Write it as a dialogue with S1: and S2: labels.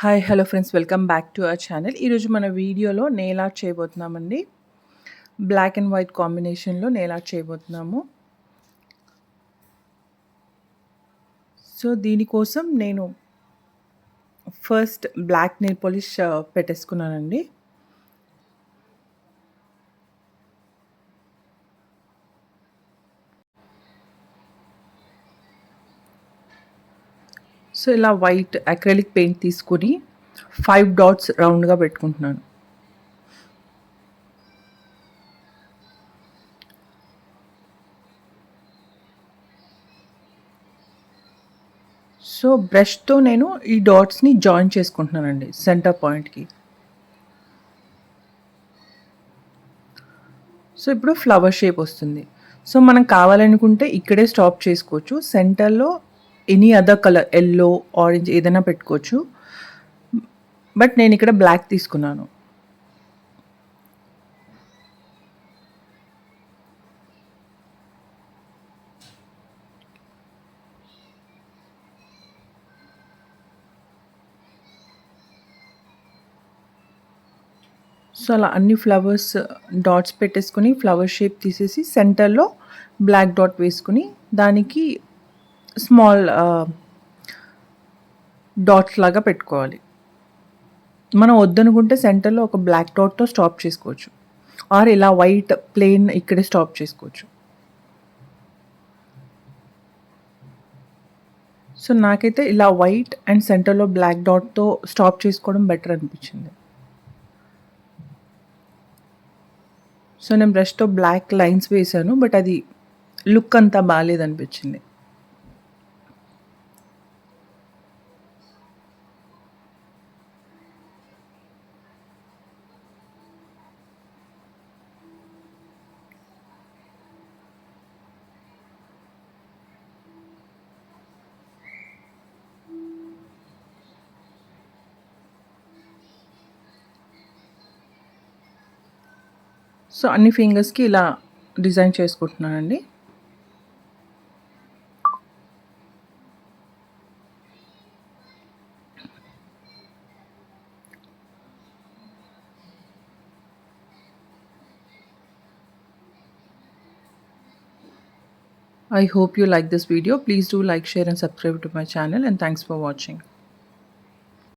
S1: Hi hello friends, welcome back to our channel. ఈరోజు మన వీడియోలో నెయిల్ ఆర్ట్ చేయబోతున్నామండి. బ్లాక్ అండ్ వైట్ కాంబినేషన్లో నెయిల్ ఆర్ట్ చేయబోతున్నాము. సో దీనికోసం నేను ఫస్ట్ బ్లాక్ నెయిల్ పాలిష్ పెట్టేసుకున్నానండి. సో ఇలా వైట్ అక్రిలిక్ పెయింట్ తీసుకొని 5 డాట్స్ రౌండ్గా పెట్టుకుంటున్నాను. సో బ్రష్తో నేను ఈ డాట్స్ని జాయిన్ చేసుకుంటున్నానండి సెంటర్ పాయింట్కి. సో ఇప్పుడు ఫ్లవర్ షేప్ వస్తుంది. సో మనం కావాలనుకుంటే ఇక్కడే స్టాప్ చేసుకోవచ్చు. సెంటర్లో any other colour yellow, orange ఏదైనా పెట్టుకోవచ్చు. బట్ నేను ఇక్కడ బ్లాక్ తీసుకున్నాను. సో అలా అన్ని ఫ్లవర్స్ డాట్స్ పెట్టేసుకొని ఫ్లవర్ షేప్ తీసేసి సెంటర్లో బ్లాక్ డాట్ వేసుకుని దానికి స్మాల్ డాట్స్ లాగా పెట్టుకోవాలి. మనం వద్దనుకుంటే సెంటర్లో ఒక బ్లాక్ డాట్తో స్టాప్ చేసుకోవచ్చు, ఆర్ ఇలా వైట్ ప్లెయిన్ ఇక్కడే స్టాప్ చేసుకోవచ్చు. సో నాకైతే ఇలా వైట్ అండ్ సెంటర్లో బ్లాక్ డాట్తో స్టాప్ చేసుకోవడం బెటర్ అనిపించింది. సో నేను బ్రష్తో బ్లాక్ లైన్స్ వేసాను, బట్ అది లుక్ అంతా బాగాలేదనిపించింది. సో అన్ని ఫింగర్స్కి ఇలా డిజైన్ చేసుకుంటున్నానండి. I hope you like this video. Please do like, share and subscribe to my channel, and thanks for watching.